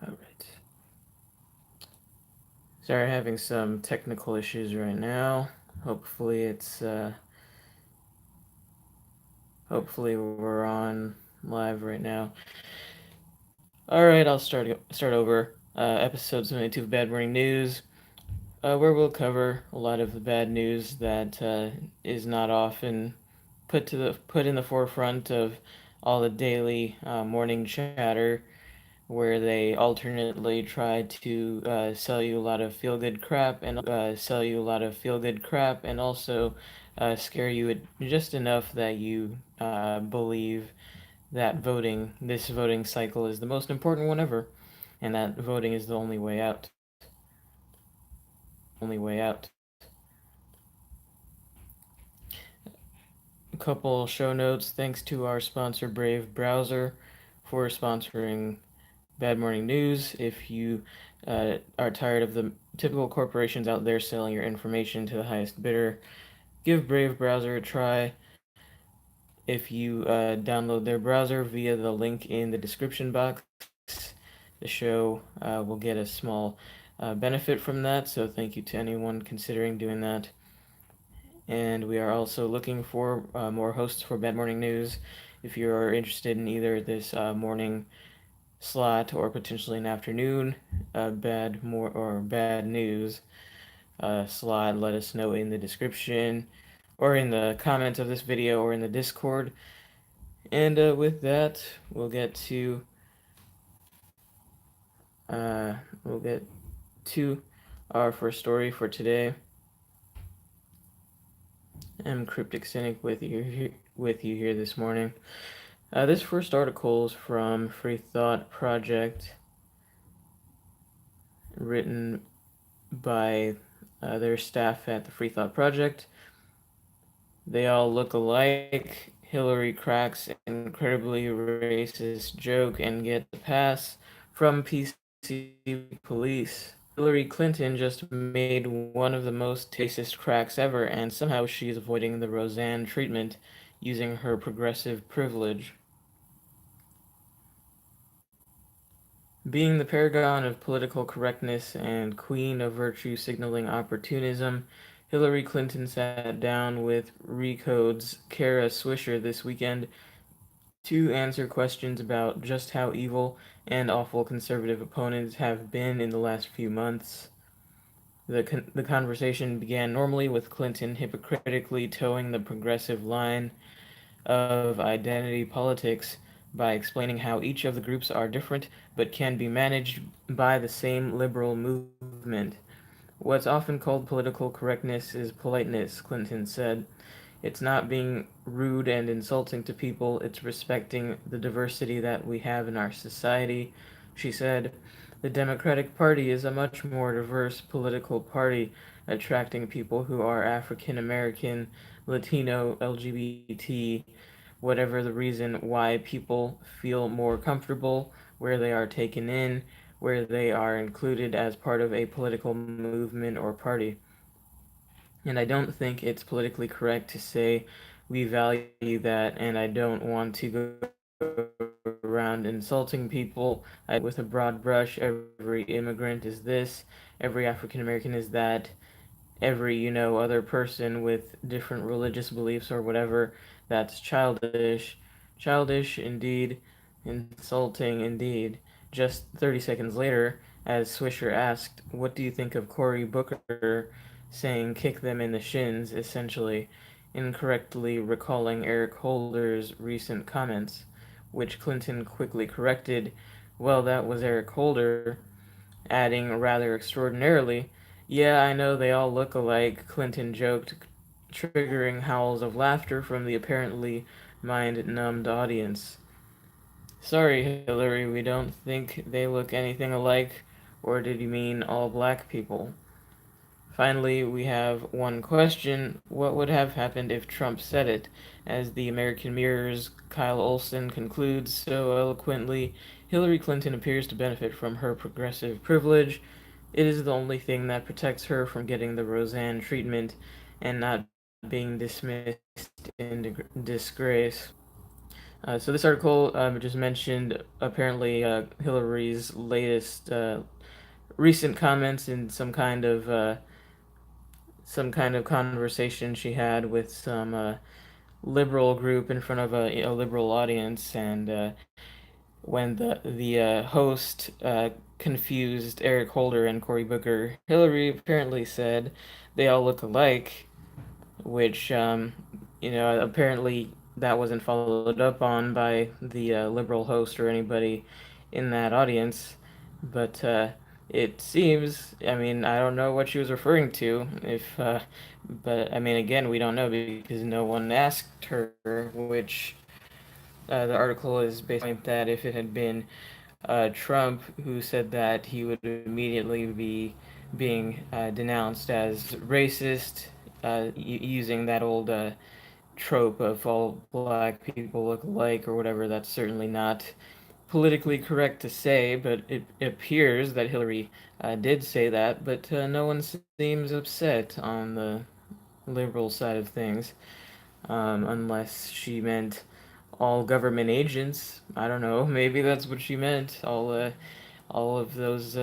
Alright. Sorry, having some technical issues right now. Hopefully it's hopefully we're on live right now. Alright, I'll start over. Episode 72 of Bad Morning News, where we'll cover a lot of the bad news that is not often put in the forefront of all the daily morning chatter, where they alternately try to sell you a lot of feel good crap and also scare you just enough that you believe that this voting cycle is the most important one ever, and that voting is the only way out. A couple show notes. Thanks to our sponsor, Brave Browser, for sponsoring Bad Morning News. If you are tired of the typical corporations out there selling your information to the highest bidder, give Brave Browser a try. If you download their browser via the link in the description box, the show will get a small benefit from that. So thank you to anyone considering doing that. And we are also looking for more hosts for Bad Morning News. If you are interested in either this morning slot or potentially an afternoon bad news slot, let us know in the description or in the comments of this video or in the Discord. And with that, uh, we'll get to our first story for today. I'm Cryptic Cynic with you here this morning. This first article is from Free Thought Project, written by their staff at the Free Thought Project. They all look alike. Hillary cracks an incredibly racist joke and gets a pass from PC police. Hillary Clinton just made one of the most racist cracks ever, and somehow she's avoiding the Roseanne treatment using her progressive privilege. Being the paragon of political correctness and queen of virtue signaling opportunism, Hillary Clinton sat down with Recode's Kara Swisher this weekend to answer questions about just how evil and awful conservative opponents have been in the last few months. The conversation began normally with Clinton hypocritically towing the progressive line of identity politics by explaining how each of the groups are different but can be managed by the same liberal movement. What's often called political correctness is politeness, Clinton said. It's not being rude and insulting to people, it's respecting the diversity that we have in our society, she said. The Democratic Party is a much more diverse political party, attracting people who are African American, Latino, LGBT, whatever the reason why people feel more comfortable, where they are taken in, where they are included as part of a political movement or party. And I don't think it's politically correct to say we value that, and I don't want to go around insulting people with a broad brush. Every immigrant is this, every African American is that, every other person with different religious beliefs or whatever. That's childish indeed, insulting indeed. Just 30 seconds later, as Swisher asked, what do you think of Cory Booker saying kick them in the shins, essentially incorrectly recalling Eric Holder's recent comments, which Clinton quickly corrected, well, that was Eric Holder, adding rather extraordinarily, yeah, I know they all look alike, Clinton joked, triggering howls of laughter from the apparently mind-numbed audience. Sorry, Hillary, we don't think they look anything alike, or did you mean all black people? Finally, we have one question. What would have happened if Trump said it? As the American Mirror's Kyle Olson concludes so eloquently, Hillary Clinton appears to benefit from her progressive privilege. It is the only thing that protects her from getting the Roseanne treatment and not being dismissed in disgrace. So this article just mentioned apparently Hillary's latest recent comments in some kind of conversation she had with some liberal group in front of a liberal audience, and when the host confused Eric Holder and Cory Booker, Hillary apparently said they all look alike, which apparently that wasn't followed up on by the liberal host or anybody in that audience. But it seems, I mean, I don't know what she was referring to. If, but I mean, again, we don't know because no one asked her. Which the article is basically that if it had been Trump who said that, he would immediately be being denounced as racist, using that old trope of all black people look alike or whatever. That's certainly not politically correct to say, but it appears that Hillary did say that, but no one seems upset on the liberal side of things, unless she meant all government agents. I don't know. Maybe that's what she meant. All of those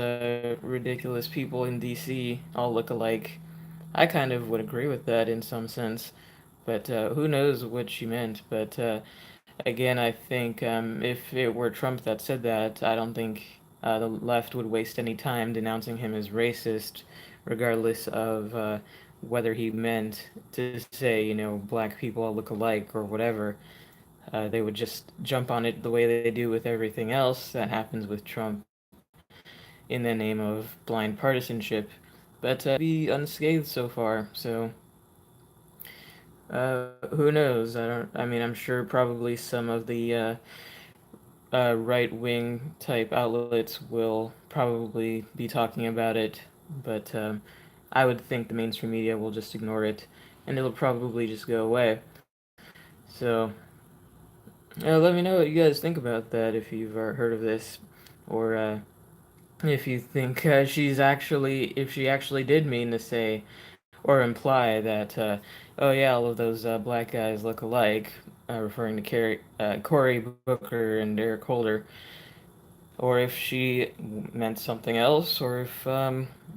ridiculous people in D.C. all look alike. I kind of would agree with that in some sense, but who knows what she meant. But again, I think if it were Trump that said that, I don't think the left would waste any time denouncing him as racist, regardless of whether he meant to say, black people all look alike or whatever. They would just jump on it the way they do with everything else that happens with Trump in the name of blind partisanship. But be unscathed so far, so who knows? I don't. I mean, I'm sure probably some of the right wing type outlets will probably be talking about it, but I would think the mainstream media will just ignore it, and it'll probably just go away. So let me know what you guys think about that if you've heard of this, or if you think if she actually did mean to say or imply that, oh yeah, all of those black guys look alike, referring to Cory Booker and Eric Holder, or if she meant something else, or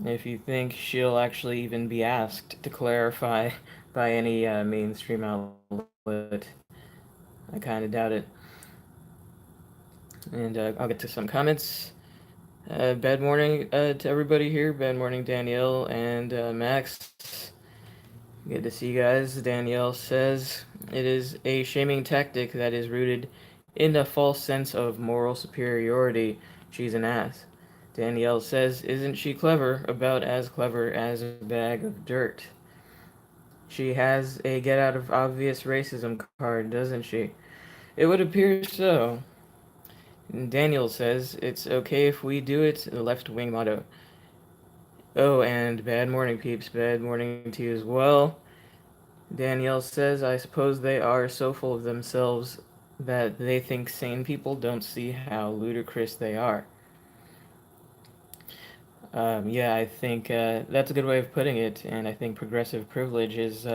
if you think she'll actually even be asked to clarify by any mainstream outlet. I kind of doubt it. And I'll get to some comments. Bad morning to everybody here. Bad morning, Danielle and Max. Good to see you guys. Danielle says it is a shaming tactic that is rooted in a false sense of moral superiority. She's an ass. Danielle says, isn't she clever? About as clever as a bag of dirt. She has a get out of obvious racism card, doesn't she? It would appear so. Daniel says, it's okay if we do it, the left wing motto. Oh, and bad morning, peeps. Bad morning to you as well. Danielle says, I suppose they are so full of themselves that they think sane people don't see how ludicrous they are. Yeah, I think that's a good way of putting it, and I think progressive privilege is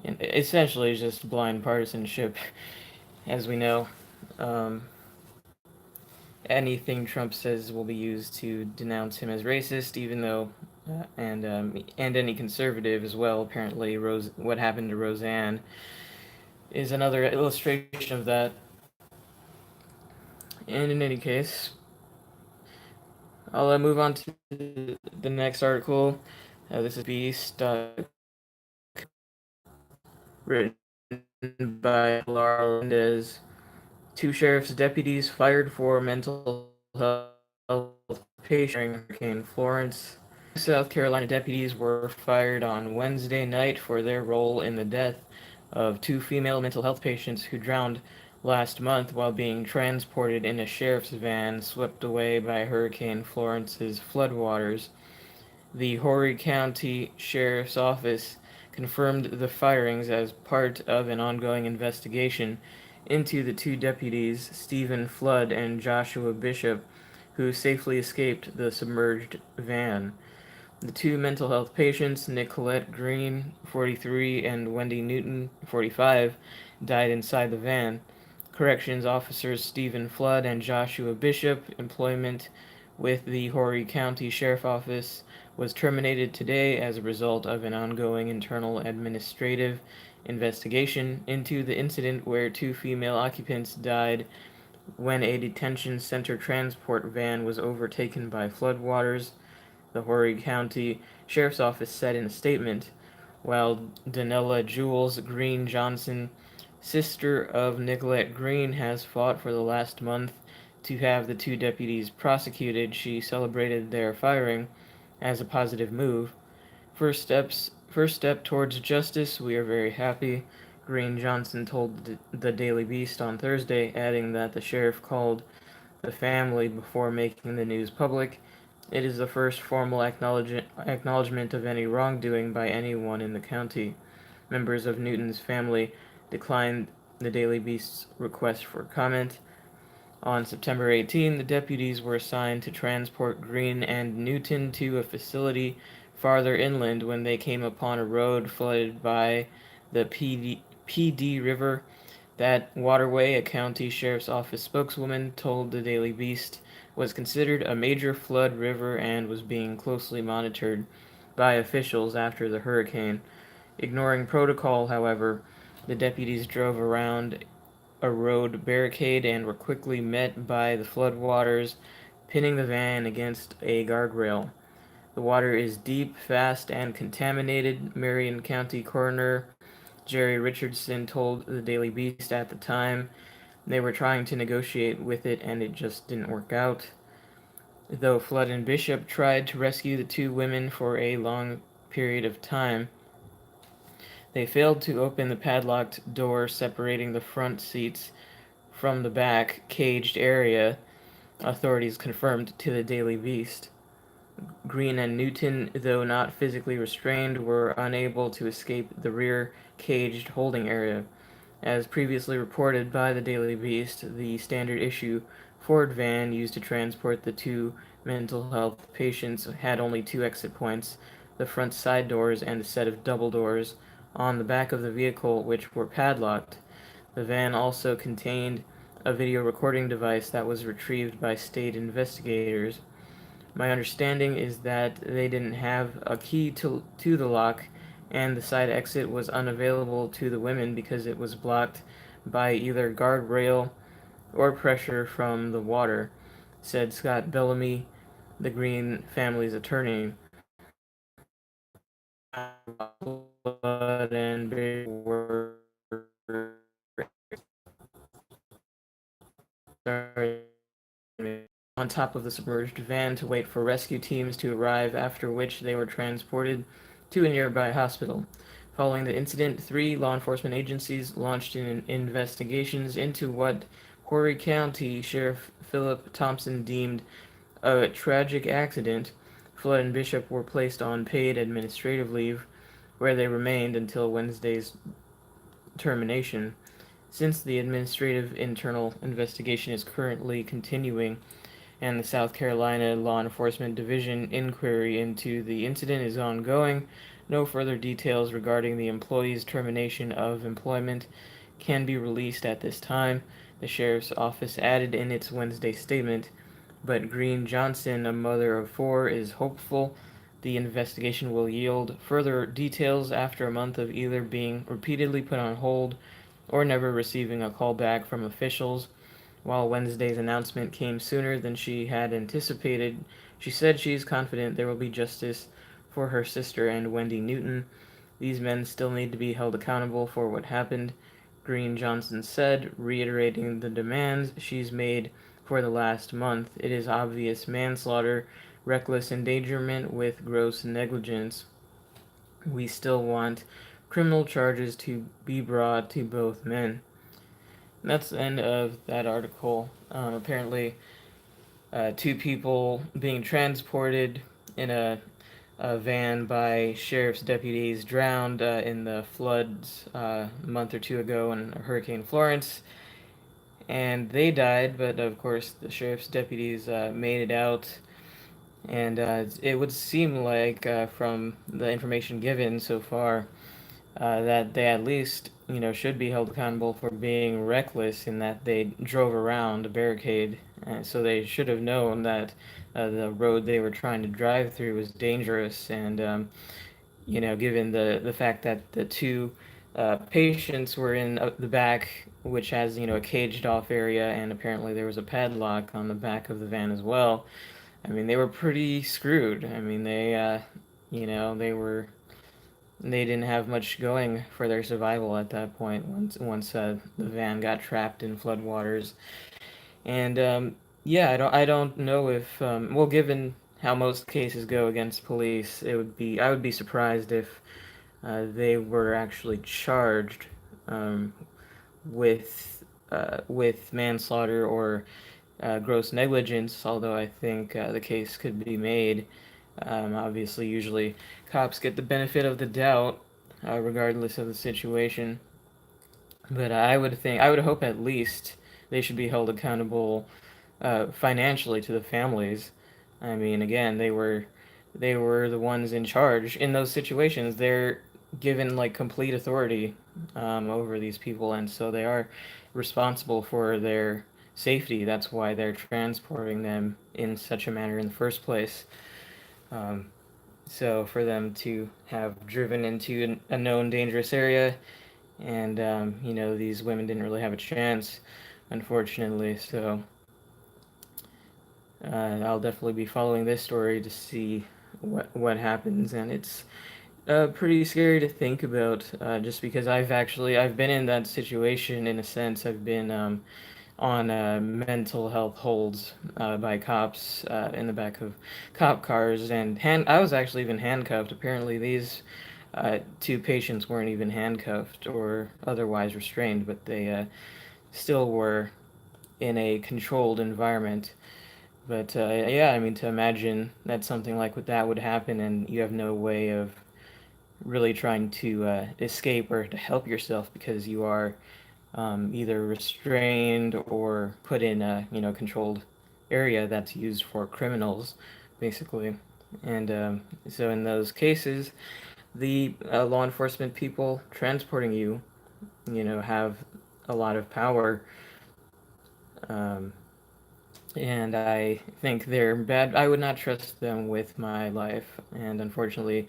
essentially just blind partisanship, as we know. Um, Anything Trump says will be used to denounce him as racist, even though, and any conservative as well. Apparently, what happened to Roseanne is another illustration of that. And in any case, I'll move on to the next article. This is Beast, written by Laura Lendez. Two sheriff's deputies fired for mental health patient during Hurricane Florence. South Carolina deputies were fired on Wednesday night for their role in the death of two female mental health patients who drowned last month while being transported in a sheriff's van swept away by Hurricane Florence's floodwaters. The Horry County Sheriff's Office confirmed the firings as part of an ongoing investigation into the two deputies, Stephen Flood and Joshua Bishop, who safely escaped the submerged van. The two mental health patients, Nicolette Green, 43, and Wendy Newton, 45, died inside the van. Corrections officers Stephen Flood and Joshua Bishop. Employment with the Horry County Sheriff Office was terminated today as a result of an ongoing internal administrative investigation into the incident where two female occupants died when a detention center transport van was overtaken by floodwaters, the Horry County Sheriff's Office said in a statement, while Danella Jules Green Johnson, sister of Nicolette Green, has fought for the last month to have the two deputies prosecuted. She celebrated their firing as a positive move. First step towards justice. We are very happy, Green Johnson told the Daily Beast on Thursday, adding that the sheriff called the family before making the news public. It is the first formal acknowledgement of any wrongdoing by anyone in the county. Members of Newton's family declined the Daily Beast's request for comment. On September 18, the deputies were assigned to transport Green and Newton to a facility farther inland when they came upon a road flooded by the PD River. That waterway, a county sheriff's office spokeswoman told the Daily Beast, was considered a major flood river and was being closely monitored by officials after the hurricane. Ignoring protocol, however, the deputies drove around a road barricade and were quickly met by the floodwaters, pinning the van against a guardrail. The water is deep, fast, and contaminated, Marion County Coroner Jerry Richardson told the Daily Beast at the time. They were trying to negotiate with it and it just didn't work out. Though Flood and Bishop tried to rescue the two women for a long period of time, they failed to open the padlocked door separating the front seats from the back caged area, authorities confirmed to the Daily Beast. Green and Newton, though not physically restrained, were unable to escape the rear caged holding area. As previously reported by the Daily Beast, the standard issue Ford van used to transport the two mental health patients had only two exit points, the front side doors and a set of double doors on the back of the vehicle, which were padlocked. The van also contained a video recording device that was retrieved by state investigators. My understanding is that they didn't have a key to the lock, and the side exit was unavailable to the women because it was blocked by either guardrail or pressure from the water, said Scott Bellamy, the Green family's attorney. And on top of the submerged van to wait for rescue teams to arrive, after which they were transported to a nearby hospital. Following the incident, 3 law enforcement agencies launched investigations into what Horry County Sheriff Philip Thompson deemed a tragic accident. Flood and Bishop were placed on paid administrative leave, where they remained until Wednesday's termination. Since the administrative internal investigation is currently continuing, and the South Carolina Law Enforcement Division inquiry into the incident is ongoing, no further details regarding the employee's termination of employment can be released at this time, the sheriff's office added in its Wednesday statement. But Green Johnson, a mother of 4, is hopeful the investigation will yield further details after a month of either being repeatedly put on hold or never receiving a call back from officials. While Wednesday's announcement came sooner than she had anticipated, she said she is confident there will be justice for her sister and Wendy Newton. These men still need to be held accountable for what happened, Green Johnson said, reiterating the demands she's made for the last month. It is obvious manslaughter, reckless endangerment with gross negligence. We still want criminal charges to be brought to both men. That's the end of that article. Apparently, 2 people being transported in a van by sheriff's deputies drowned in the floods a month or two ago in Hurricane Florence. And they died, but of course, the sheriff's deputies made it out. And it would seem like, from the information given so far, that they at least should be held accountable for being reckless in that they drove around a barricade. So they should have known that the road they were trying to drive through was dangerous. And, given the fact that the two patients were in the back, which has, a caged off area, and apparently there was a padlock on the back of the van as well. I mean, they were pretty screwed. I mean, they didn't have much going for their survival at that point once the van got trapped in floodwaters. And yeah, I don't know if well, given how most cases go against police, I would be surprised if they were actually charged um, with manslaughter or gross negligence. Although I think the case could be made. Obviously, usually cops get the benefit of the doubt, regardless of the situation. But I would hope at least they should be held accountable financially to the families. I mean, again, they were the ones in charge in those situations. They're given like complete authority over these people, and so they are responsible for their safety. That's why they're transporting them in such a manner in the first place. Um, so for them to have driven into a known dangerous area, and these women didn't really have a chance, unfortunately. So I'll definitely be following this story to see what happens, and it's pretty scary to think about. Just because I've been in that situation in a sense. I've been on mental health holds by cops in the back of cop cars, and I was actually even handcuffed. Apparently, these two patients weren't even handcuffed or otherwise restrained, but they still were in a controlled environment. But yeah, I mean, to imagine that something like that would happen, and you have no way of really trying to escape or to help yourself because you are either restrained or put in a controlled area that's used for criminals, basically. And so in those cases, the law enforcement people transporting you, have a lot of power. Um, and I think they're bad. I would not trust them with my life. And unfortunately,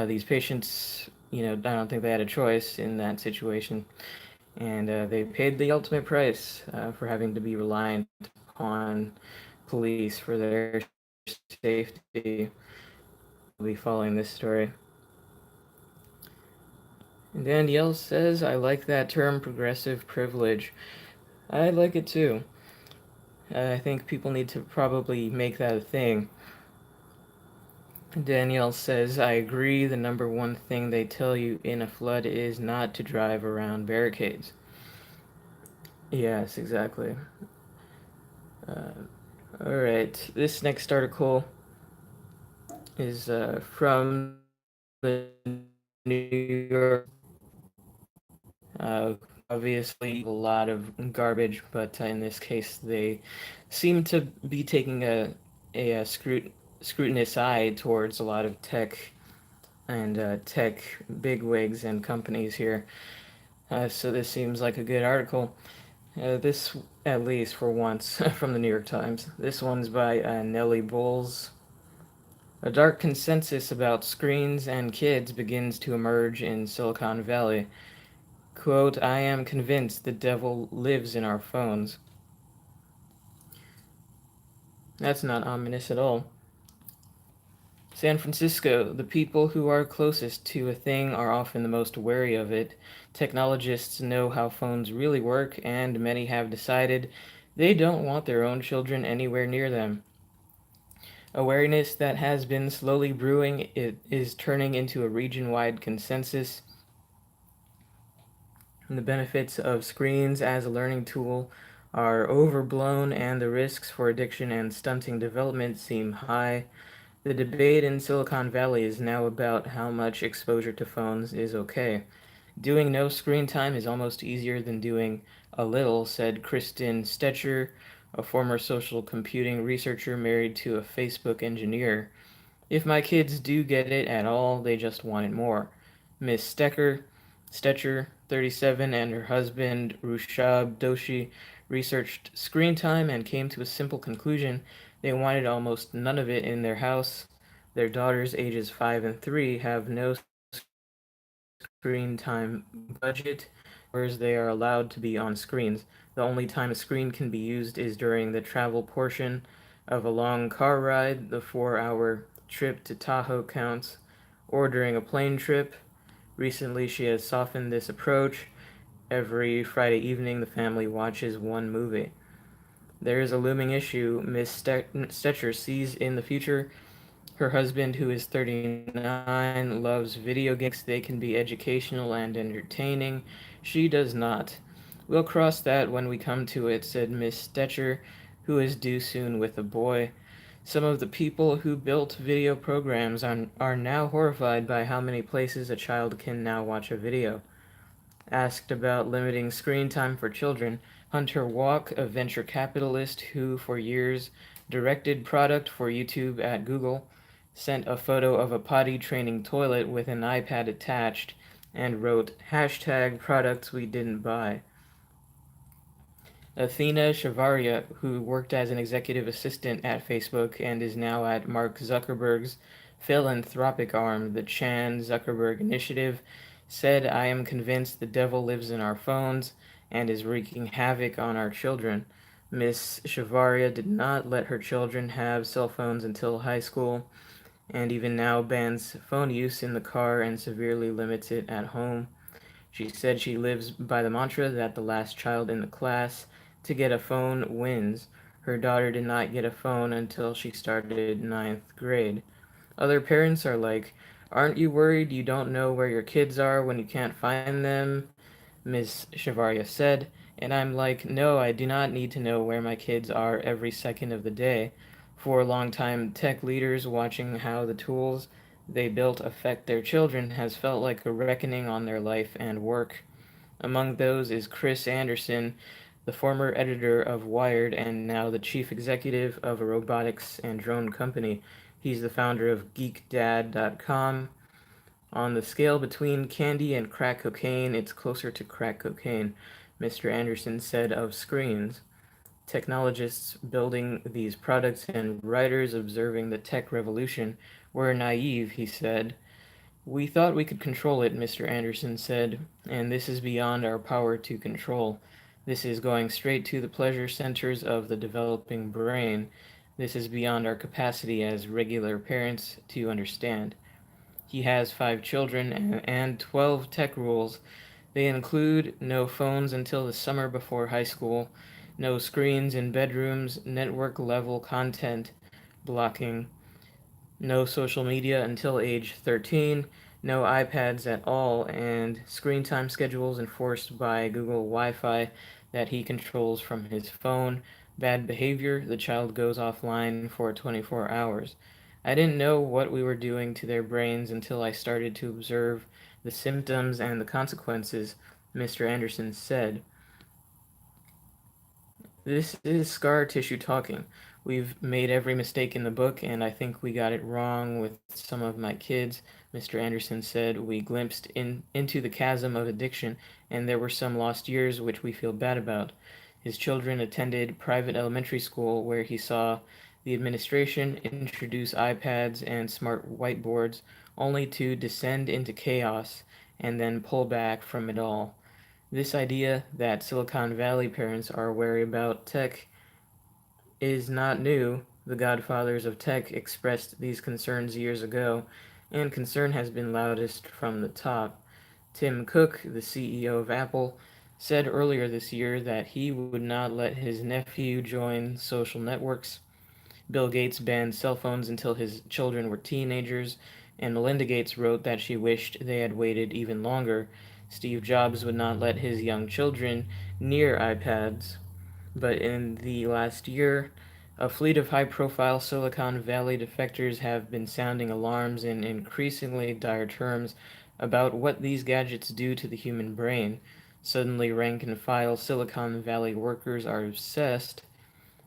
these patients, I don't think they had a choice in that situation. And they paid the ultimate price for having to be reliant upon police for their safety. I'll be following this story. And Danielle says, I like that term, progressive privilege. I like it too. I think people need to probably make that a thing. Danielle says, I agree. The number one thing they tell you in a flood is not to drive around barricades. Yes, exactly. Uh, all right. This next article is from the New York. Uh, Obviously, a lot of garbage, but in this case, they seem to be taking a scrutinous eye towards a lot of tech and tech bigwigs and companies here. So this seems like a good article. This, at least for once, from the New York Times. This one's by Nellie Bowles. A dark consensus about screens and kids begins to emerge in Silicon Valley. Quote, I am convinced the devil lives in our phones. That's not ominous at all. San Francisco, the people who are closest to a thing are often the most wary of it. Technologists know how phones really work, and many have decided they don't want their own children anywhere near them. Awareness that has been slowly brewing it is turning into a region-wide consensus. The benefits of screens as a learning tool are overblown, and the risks for addiction and stunting development seem high. The debate in Silicon Valley is now about how much exposure to phones is okay. Doing no screen time is almost easier than doing a little, said Kristen Stetcher, a former social computing researcher married to a Facebook engineer. If my kids do get it at all, they just want it more. Miss Stecker, Stetcher, 37, and her husband, Rushab Doshi, researched screen time and came to a simple conclusion. They wanted almost none of it in their house. Their daughters, ages 5 and 3, have no screen time budget. Hours they are allowed to be on screens. The only time a screen can be used is during the travel portion of a long car ride. The 4-hour trip to Tahoe counts, or during a plane trip. Recently, she has softened this approach. Every Friday evening, the family watches one movie. There is a looming issue Miss Stetcher sees in the future. Her husband, who is 39, loves video games. They can be educational and entertaining. She does not. We'll cross that when we come to it, said Miss Stetcher, who is due soon with a boy. Some of the people who built video programs are now horrified by how many places a child can now watch a video. Asked about limiting screen time for children, Hunter Walk, a venture capitalist who for years directed product for YouTube at Google, sent a photo of a potty training toilet with an iPad attached and wrote hashtag products we didn't buy. Athena Shavaria, who worked as an executive assistant at Facebook and is now at Mark Zuckerberg's philanthropic arm, the Chan Zuckerberg Initiative, said, I am convinced the devil lives in our phones and is wreaking havoc on our children. Miss Shavaria did not let her children have cell phones until high school, and even now bans phone use in the car and severely limits it at home. She said she lives by the mantra that the last child in the class to get a phone wins. Her daughter did not get a phone until she started ninth grade. Other parents are like, aren't you worried you don't know where your kids are when you can't find them? Ms. Shavaria said, and I'm like, no, I do not need to know where my kids are every second of the day. For longtime tech leaders, watching how the tools they built affect their children has felt like a reckoning on their life and work. Among those is Chris Anderson, the former editor of Wired and now the chief executive of a robotics and drone company. He's the founder of GeekDad.com. On the scale between candy and crack cocaine, it's closer to crack cocaine, Mr. Anderson said of screens. Technologists building these products and writers observing the tech revolution were naive, he said. We thought we could control it, Mr. Anderson said, and this is beyond our power to control. This is going straight to the pleasure centers of the developing brain. This is beyond our capacity as regular parents to understand. He has 5 children and 12 tech rules. They include no phones until the summer before high school, no screens in bedrooms, network level content blocking, no social media until age 13, no iPads at all, and screen time schedules enforced by Google Wi Fi that he controls from his phone. Bad behavior, the child goes offline for 24 hours. I didn't know what we were doing to their brains until I started to observe the symptoms and the consequences, Mr. Anderson said. This is scar tissue talking. We've made every mistake in the book, and I think we got it wrong with some of my kids. Mr. Anderson said we glimpsed into the chasm of addiction, and there were some lost years which we feel bad about. His children attended private elementary school where he saw the administration introduce iPads and smart whiteboards, only to descend into chaos and then pull back from it all. This idea that Silicon Valley parents are wary about tech is not new. The godfathers of tech expressed these concerns years ago, and concern has been loudest from the top. Tim Cook, the CEO of Apple, said earlier this year that he would not let his nephew join social networks. Bill Gates banned cell phones until his children were teenagers, and Melinda Gates wrote that she wished they had waited even longer. Steve Jobs would not let his young children near iPads. But in the last year, a fleet of high profile Silicon Valley defectors have been sounding alarms in increasingly dire terms about what these gadgets do to the human brain. Suddenly, rank and file Silicon Valley workers are obsessed.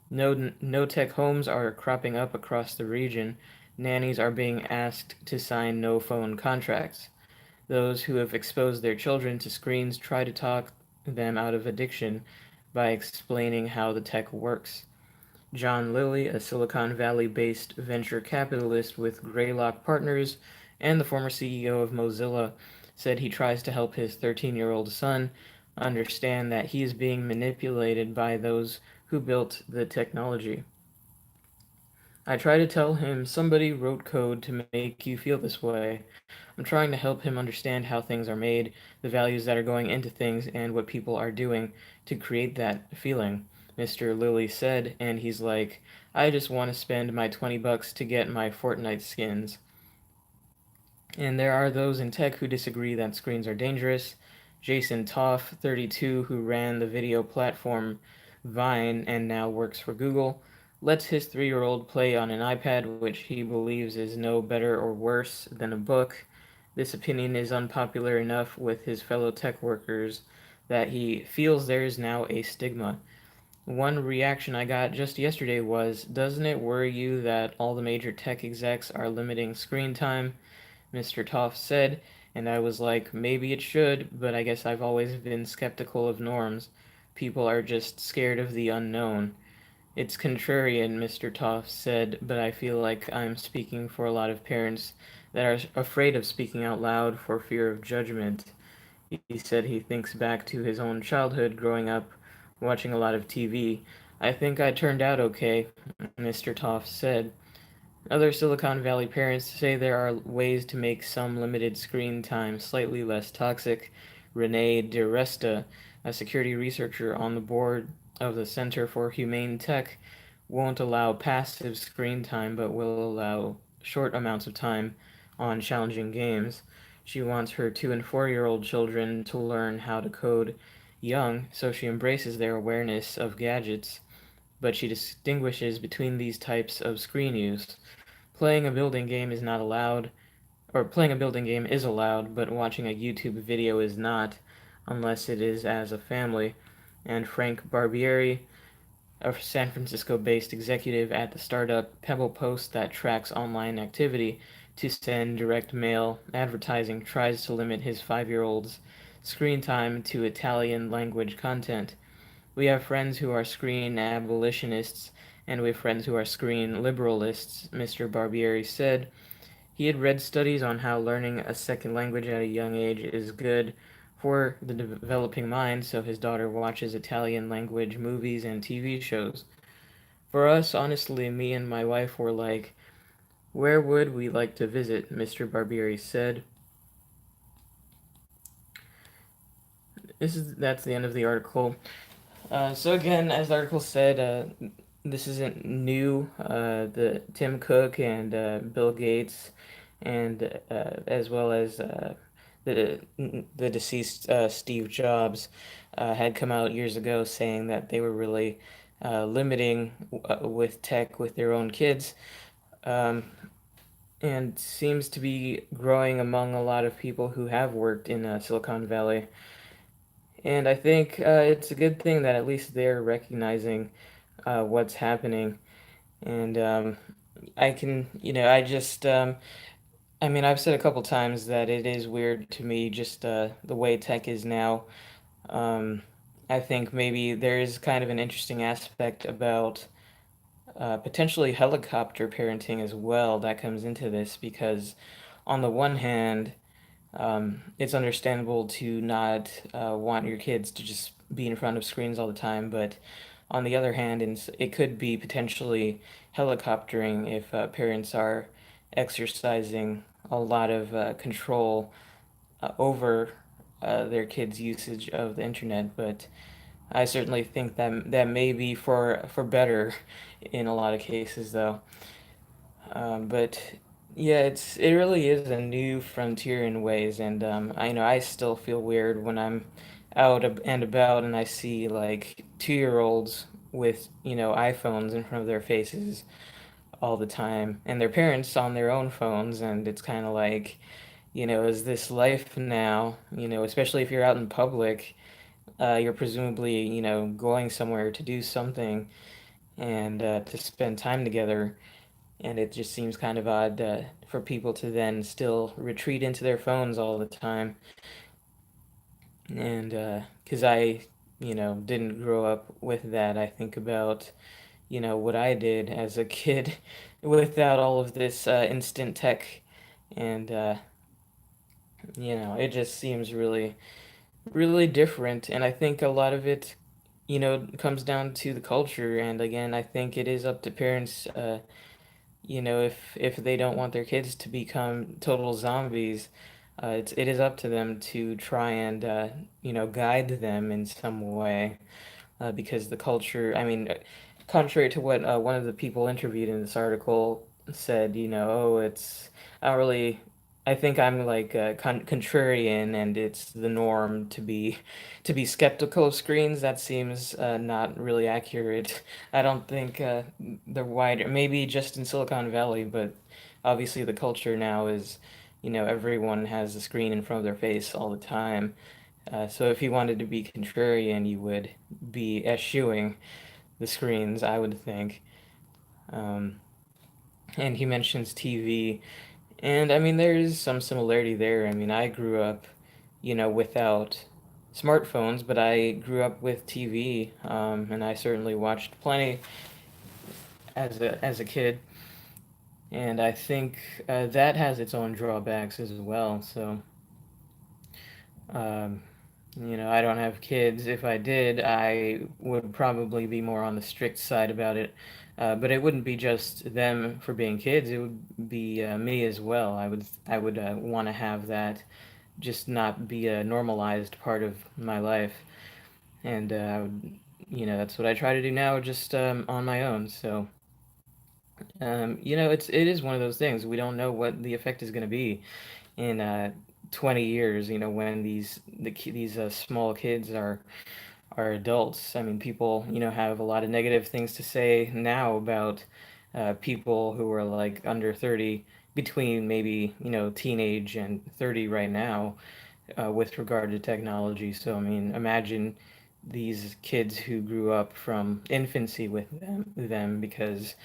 No tech homes are cropping up across the region. Nannies are being asked to sign no phone contracts. Those who have exposed their children to screens try to talk them out of addiction by explaining how the tech works. John Lilly, a Silicon Valley based venture capitalist with Greylock Partners and the former CEO of Mozilla, said he tries to help his 13-year-old son understand that he is being manipulated by those who built the technology. I try to tell him somebody wrote code to make you feel this way. I'm trying to help him understand how things are made, the values that are going into things, and what people are doing to create that feeling, Mr. Lilly said, and he's like, I just want to spend my $20 to get my Fortnite skins. And there are those in tech who disagree that screens are dangerous. Jason Toff, 32, who ran the video platform Vine and now works for Google, lets his 3-year-old play on an iPad, which he believes is no better or worse than a book. This opinion is unpopular enough with his fellow tech workers that he feels there is now a stigma. One reaction I got just yesterday was, doesn't it worry you that all the major tech execs are limiting screen time? Mr. Toff said, and I was like, maybe it should, but I guess I've always been skeptical of norms. People are just scared of the unknown. It's contrarian, Mr. Toff said, but I feel like I'm speaking for a lot of parents that are afraid of speaking out loud for fear of judgment. He said he thinks back to his own childhood growing up watching a lot of TV. I think I turned out okay, Mr. Toff said. Other Silicon Valley parents say there are ways to make some limited screen time slightly less toxic. Renee DiResta, a security researcher on the board of the Center for Humane Tech, won't allow passive screen time but will allow short amounts of time on challenging games. She wants her 2 and 4-year-old children to learn how to code young, so she embraces their awareness of gadgets, but she distinguishes between these types of screen use. Playing a building game is not allowed, or playing a building game is allowed, but watching a YouTube video is not, unless it is as a family. And Frank Barbieri, a San Francisco-based executive at the startup Pebble Post that tracks online activity to send direct mail advertising, tries to limit his 5-year-old's screen time to Italian language content. We have friends who are screen abolitionists, and we have friends who are screen liberalists, Mr. Barbieri said. He had read studies on how learning a second language at a young age is good for the developing mind, so his daughter watches Italian language movies and TV shows. For us, honestly, me and my wife were like, where would we like to visit? Mr. Barbieri said. That's the end of the article. So again, as the article said, this isn't new. The Tim Cook and Bill Gates, and as well as the the deceased Steve Jobs, had come out years ago saying that they were really limiting with tech with their own kids, um, and seems to be growing among a lot of people who have worked in Silicon Valley. And I think it's a good thing that at least they're recognizing what's happening. And I can, I just, I mean, I've said a couple times that it is weird to me just the way tech is now. Um, I think maybe there is kind of an interesting aspect about potentially helicopter parenting as well that comes into this because, on the one hand, it's understandable to not want your kids to just be in front of screens all the time, but on the other hand, it could be potentially helicoptering if parents are exercising a lot of control over their kids' usage of the internet. But I certainly think that may be for better in a lot of cases, though. But yeah, it really is a new frontier in ways, and I know I still feel weird when I'm out and about and I see like 2-year-olds with iPhones in front of their faces all the time, and their parents on their own phones, and it's kind of like, is this life now? Especially if you're out in public, you're presumably going somewhere to do something and to spend time together and it just seems kind of odd for people to then still retreat into their phones all the time. And because didn't grow up with that, I think about, what I did as a kid without all of this instant tech. And, it just seems really, really different. And I think a lot of it, comes down to the culture. And again, I think it is up to parents, if they don't want their kids to become total zombies, it is up to them to try and, guide them in some way, because the culture, I mean, contrary to what one of the people interviewed in this article said, oh, I don't really, I think I'm like contrarian, and it's the norm to be skeptical of screens. That seems not really accurate. I don't think the wider, maybe just in Silicon Valley, but obviously the culture now is, everyone has a screen in front of their face all the time. So if you wanted to be contrarian, you would be eschewing the screens, I would think. Um, and he mentions TV, and I mean there is some similarity there. I mean I grew up, without smartphones, but I grew up with TV, and I certainly watched plenty as a kid, and I think that has its own drawbacks as well. So. Um, I don't have kids. If I did, I would probably be more on the strict side about it. But it wouldn't be just them for being kids. It would be me as well. I would want to have that just not be a normalized part of my life. And I would, that's what I try to do now, just on my own. So, it is one of those things. We don't know what the effect is going to be in 20 years, when these small kids are adults. I mean, people, have a lot of negative things to say now about people who are like under 30, between maybe, teenage and 30 right now, with regard to technology. So, I mean, imagine these kids who grew up from infancy with them because,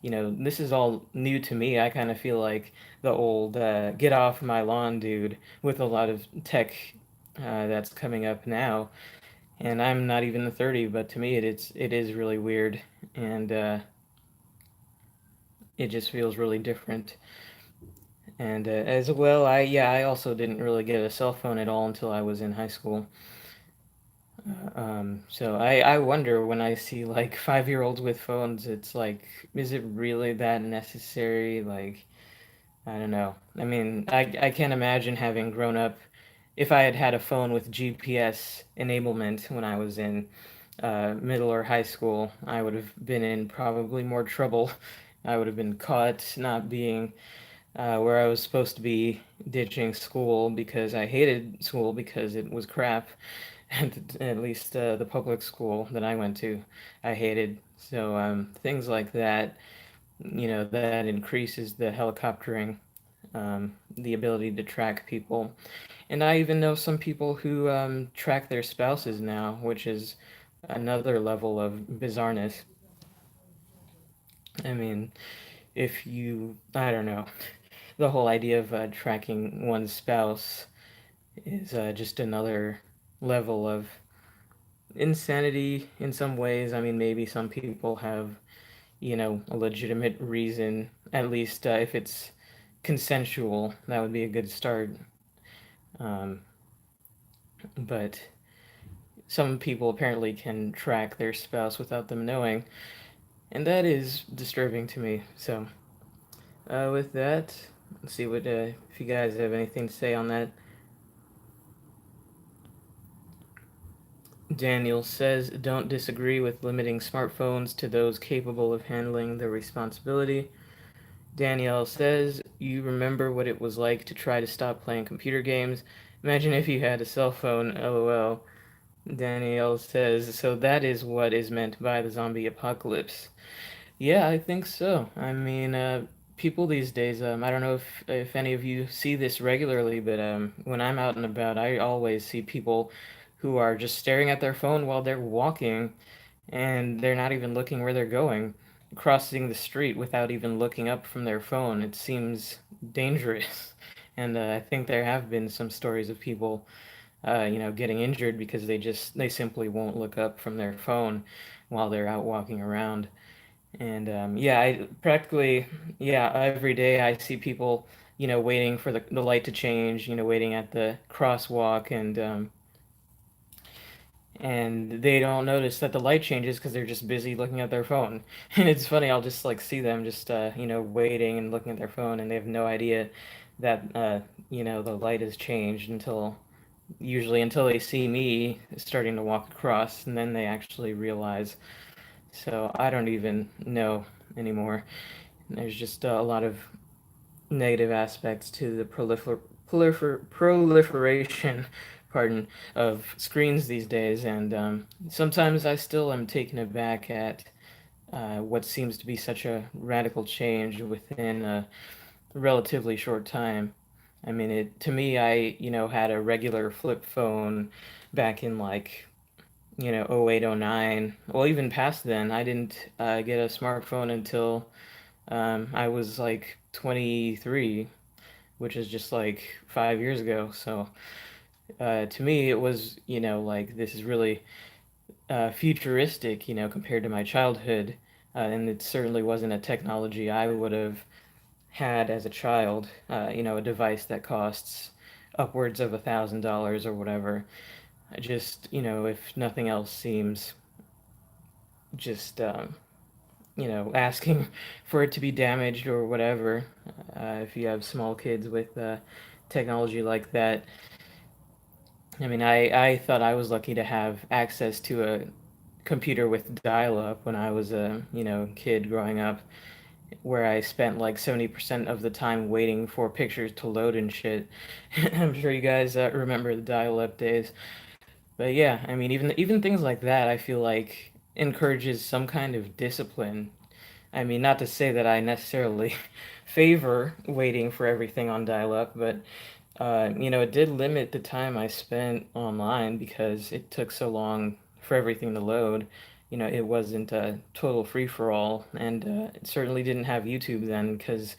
this is all new to me. I kind of feel like the old get off my lawn dude with a lot of tech that's coming up now. And I'm not even the 30, but to me it is really weird, and it just feels really different. And as well, I also didn't really get a cell phone at all until I was in high school. So I wonder when I see like 5-year-olds with phones, it's like, is it really that necessary? Like, I don't know. I mean, I can't imagine having grown up, if I had had a phone with GPS enablement when I was in middle or high school, I would have been in probably more trouble. I would have been caught not being where I was supposed to be, ditching school because I hated school because it was crap. And at least the public school that I went to, I hated. So things like that, that increases the helicoptering, the ability to track people. And I even know some people who track their spouses now, which is another level of bizarreness. I mean, I don't know, the whole idea of tracking one's spouse is just another level of insanity in some ways. I mean, maybe some people have, a legitimate reason, at least if it's consensual, that would be a good start. Um, but some people apparently can track their spouse without them knowing, and that is disturbing to me. So, with that, let's see what if you guys have anything to say on that. Daniel says, don't disagree with limiting smartphones to those capable of handling the responsibility. Danielle says, you remember what it was like to try to stop playing computer games? Imagine if you had a cell phone, lol. Danielle says, so that is what is meant by the zombie apocalypse. Yeah, I think so. I mean, people these days, I don't know if any of you see this regularly, but when I'm out and about, I always see people who are just staring at their phone while they're walking, and they're not even looking where they're going. crossing the street without even looking up from their phone. It seems dangerous. And I think there have been some stories of people, getting injured because they simply won't look up from their phone while they're out walking around. And yeah, I practically, yeah, every day I see people, waiting for the light to change, waiting at the crosswalk, and they don't notice that the light changes because they're just busy looking at their phone. And it's funny, I'll just like see them just, waiting and looking at their phone, and they have no idea that, the light has changed until they see me starting to walk across, and then they actually realize. So I don't even know anymore. There's just a lot of negative aspects to the proliferation, pardon, of screens these days, and sometimes I still am taken aback at what seems to be such a radical change within a relatively short time. I mean, it to me, I had a regular flip phone back in like 08, 09. Well, even past then, I didn't get a smartphone until I was like 23, which is just like 5 years ago. So to me, it was, like this is really futuristic, compared to my childhood. And it certainly wasn't a technology I would have had as a child, a device that costs upwards of $1,000 or whatever. I just, if nothing else seems just, asking for it to be damaged or whatever. If you have small kids with technology like that, I mean, I thought I was lucky to have access to a computer with dial-up when I was a kid growing up, where I spent like 70% of the time waiting for pictures to load and shit. I'm sure you guys remember the dial-up days. But yeah, I mean, even things like that, I feel like encourages some kind of discipline. I mean, not to say that I necessarily favor waiting for everything on dial-up, but it did limit the time I spent online because it took so long for everything to load. It wasn't a total free-for-all, and it certainly didn't have YouTube then because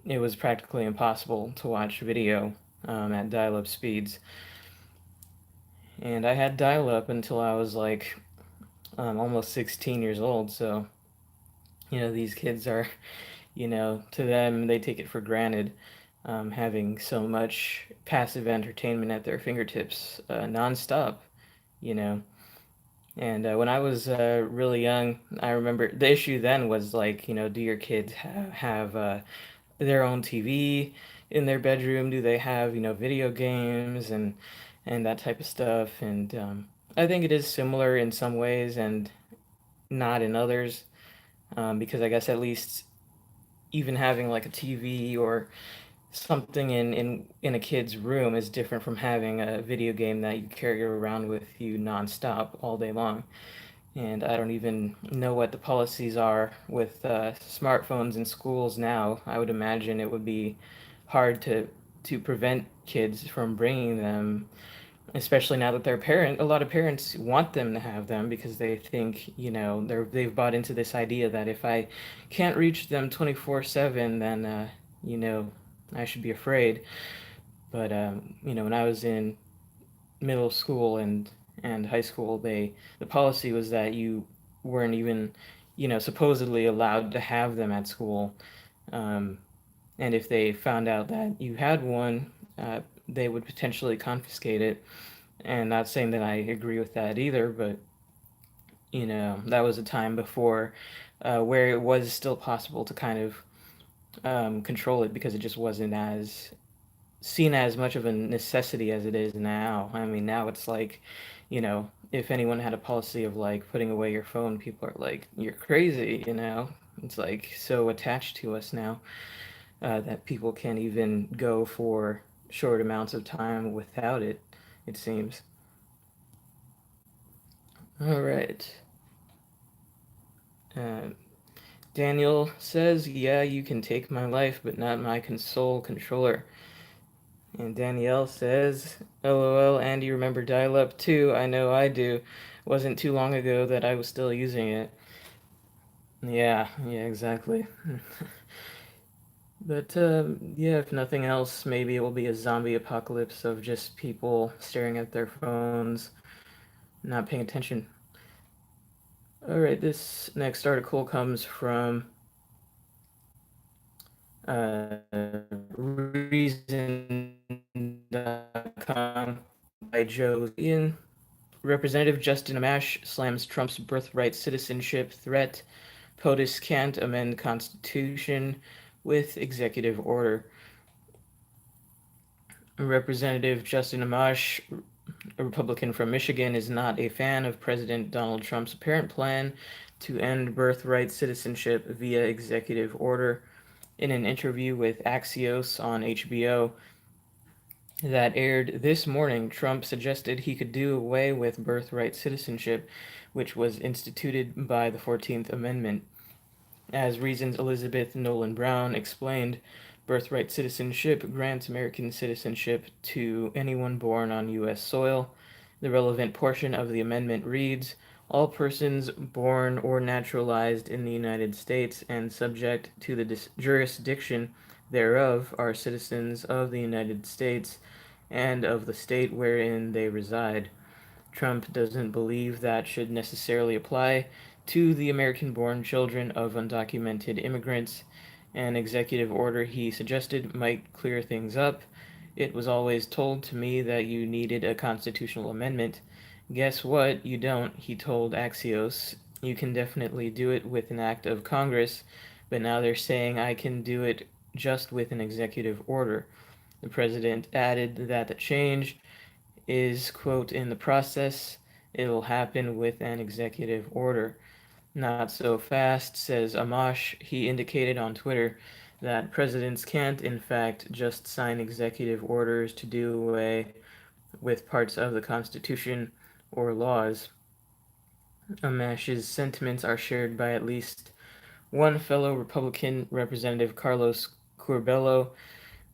it was practically impossible to watch video at dial-up speeds. And I had dial-up until I was like almost 16 years old, so these kids are, to them, they take it for granted, having so much passive entertainment at their fingertips nonstop, you know. And when I was really young, I remember the issue then was like, do your kids have their own TV in their bedroom? Do they have, video games and that type of stuff? And I think it is similar in some ways and not in others, because I guess at least even having like a TV or something in a kid's room is different from having a video game that you carry around with you nonstop all day long. And I don't even know what the policies are with smartphones in schools now. I would imagine it would be hard to prevent kids from bringing them, especially now that a lot of parents want them to have them because they think, they've bought into this idea that if I can't reach them 24/7, then, you know, I should be afraid. But, when I was in middle school and high school, the policy was that you weren't even, supposedly allowed to have them at school. Um, and if they found out that you had one, they would potentially confiscate it. And not saying that I agree with that either, but that was a time before where it was still possible to kind of control it because it just wasn't as seen as much of a necessity as it is now. I mean, now it's like, if anyone had a policy of like putting away your phone, people are like, you're crazy. It's like so attached to us now that people can't even go for short amounts of time without it, it seems. All right. Uh, Daniel says, yeah, you can take my life, but not my console controller. And Danielle says, LOL, Andy, remember dial up too? I know I do. Wasn't too long ago that I was still using it. Yeah, exactly. But yeah, if nothing else, maybe it will be a zombie apocalypse of just people staring at their phones, not paying attention. All right, this next article comes from Reason.com by Joe Ian. Representative Justin Amash slams Trump's birthright citizenship threat. POTUS can't amend Constitution with executive order. Representative Justin Amash, a Republican from Michigan, is not a fan of President Donald Trump's apparent plan to end birthright citizenship via executive order. In an interview with Axios on HBO that aired this morning, Trump suggested he could do away with birthright citizenship, which was instituted by the 14th Amendment. As Reason's Elizabeth Nolan Brown explained, birthright citizenship grants American citizenship to anyone born on U.S. soil. The relevant portion of the amendment reads, all persons born or naturalized in the United States and subject to the jurisdiction thereof are citizens of the United States and of the state wherein they reside. Trump doesn't believe that should necessarily apply to the American born children of undocumented immigrants. An executive order he suggested might clear things up. It was always told to me that you needed a constitutional amendment. Guess what? You don't, he told Axios. You can definitely do it with an act of Congress, but now they're saying I can do it just with an executive order. The president added that the change is, quote, in the process. It'll happen with an executive order. Not so fast, says Amash. He indicated on Twitter that presidents can't, in fact, just sign executive orders to do away with parts of the Constitution or laws. Amash's sentiments are shared by at least one fellow Republican, Representative Carlos Curbelo,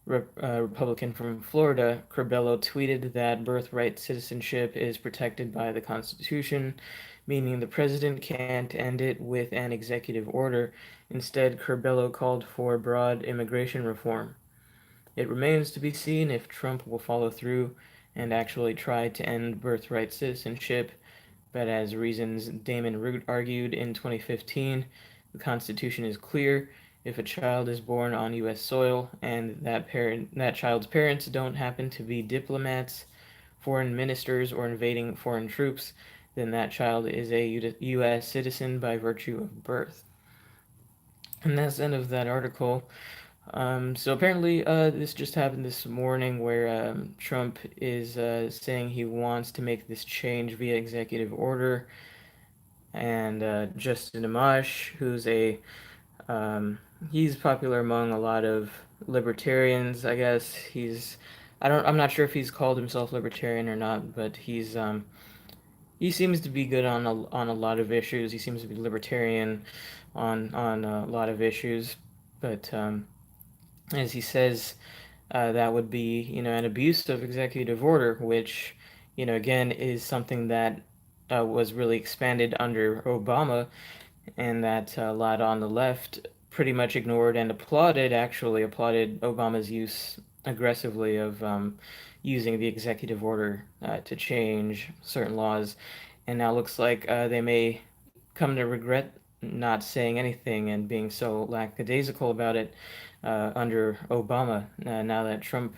Republican from Florida. Curbelo tweeted that birthright citizenship is protected by the Constitution, meaning the president can't end it with an executive order. Instead, Curbelo called for broad immigration reform. It remains to be seen if Trump will follow through and actually try to end birthright citizenship, but as Reason's Damon Root argued in 2015, the Constitution is clear. If a child is born on U.S. soil and that child's parents don't happen to be diplomats, foreign ministers, or invading foreign troops, then that child is a U.S. citizen by virtue of birth. And that's the end of that article. So apparently, this just happened this morning where Trump is saying he wants to make this change via executive order, and Justin Amash, who's a he's popular among a lot of libertarians. I guess I'm not sure if he's called himself libertarian or not, but he seems to be good on a lot of issues. He seems to be libertarian on a lot of issues, but as he says, that would be, an abuse of executive order, which, again, is something that was really expanded under Obama, and that a lot on the left pretty much ignored and actually applauded Obama's use aggressively of using the executive order to change certain laws. And now looks like they may come to regret not saying anything and being so lackadaisical about it under Obama. Now that Trump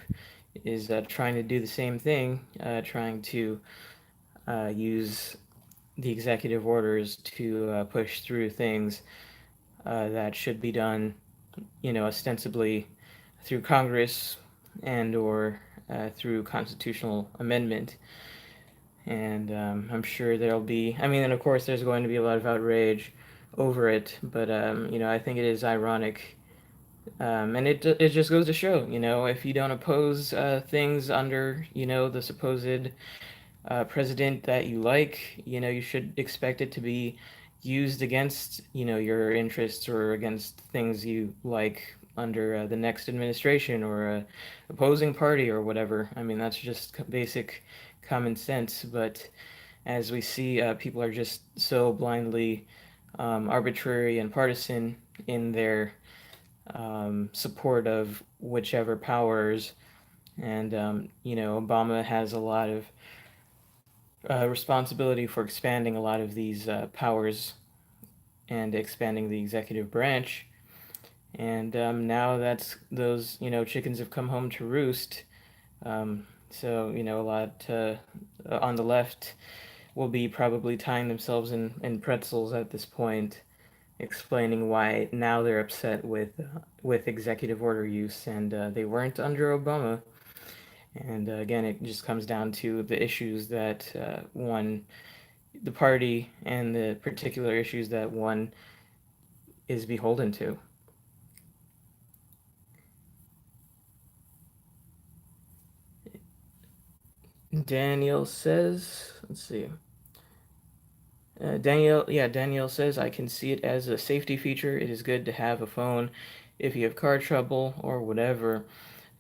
is trying to do the same thing, trying to use the executive orders to push through things that should be done, ostensibly through Congress and or through constitutional amendment. And I'm sure there'll be, and of course there's going to be a lot of outrage over it, but I think it is ironic, and it just goes to show, if you don't oppose things under, the supposed president that you like, you should expect it to be used against, your interests or against things you like under the next administration or opposing party or whatever. That's just basic common sense. But as we see, people are just so blindly arbitrary and partisan in their support of whichever powers. And, Obama has a lot of responsibility for expanding a lot of these powers and expanding the executive branch. And now that's those, chickens have come home to roost. So, a lot on the left will be probably tying themselves in pretzels at this point, explaining why now they're upset with executive order use, and they weren't under Obama. And again, it just comes down to the issues that one, the party, and the particular issues that one is beholden to. Daniel says, let's see. Danielle says, I can see it as a safety feature. It is good to have a phone if you have car trouble or whatever.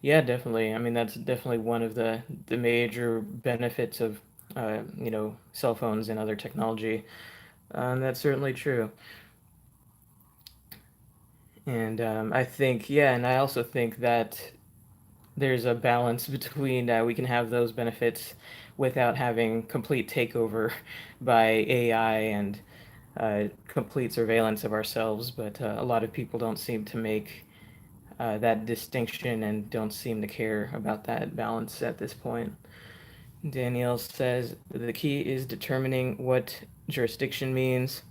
Yeah, definitely. I mean, that's definitely one of the major benefits of, cell phones and other technology. That's certainly true. And I think, yeah, and I also think that there's a balance between we can have those benefits without having complete takeover by AI and complete surveillance of ourselves. But a lot of people don't seem to make that distinction and don't seem to care about that balance at this point. Danielle says the key is determining what jurisdiction means.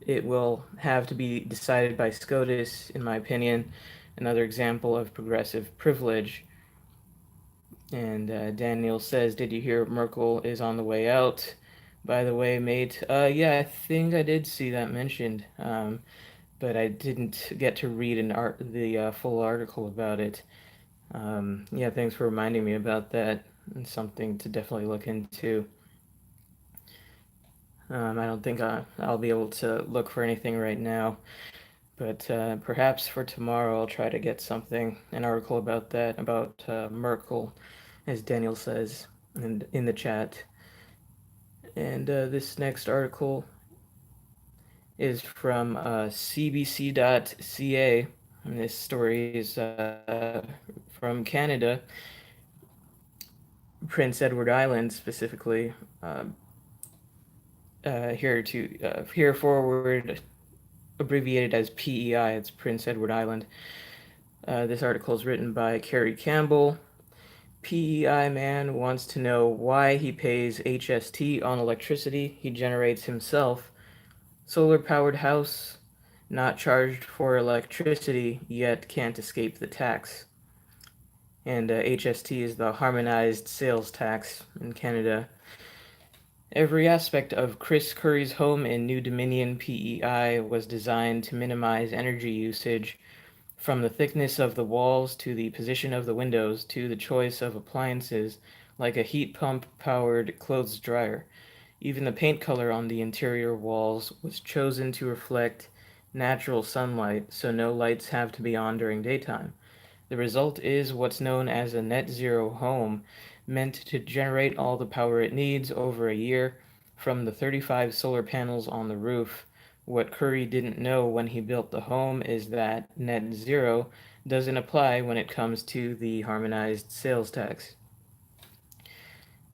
It will have to be decided by SCOTUS, in my opinion, another example of progressive privilege. And Daniel says, did you hear Merkel is on the way out? By the way, mate, yeah, I think I did see that mentioned, but I didn't get to read the full article about it. Yeah, thanks for reminding me about that. It's something to definitely look into. I don't think I'll be able to look for anything right now, but perhaps for tomorrow I'll try to get an article about that, about Merkel, as Daniel says in the chat. And this next article is from CBC.ca, and this story is from Canada, Prince Edward Island specifically. Here forward, abbreviated as PEI, it's Prince Edward Island. This article is written by Kerry Campbell. PEI man wants to know why he pays HST on electricity he generates himself. Solar-powered house, not charged for electricity, yet can't escape the tax. And HST is the harmonized sales tax in Canada. Every aspect of Chris Curry's home in New Dominion PEI was designed to minimize energy usage, from the thickness of the walls to the position of the windows to the choice of appliances like a heat pump powered clothes dryer. Even the paint color on the interior walls was chosen to reflect natural sunlight, so no lights have to be on during daytime. The result is what's known as a net zero home, meant to generate all the power it needs over a year from the 35 solar panels on the roof. What Curry didn't know when he built the home is that net zero doesn't apply when it comes to the harmonized sales tax.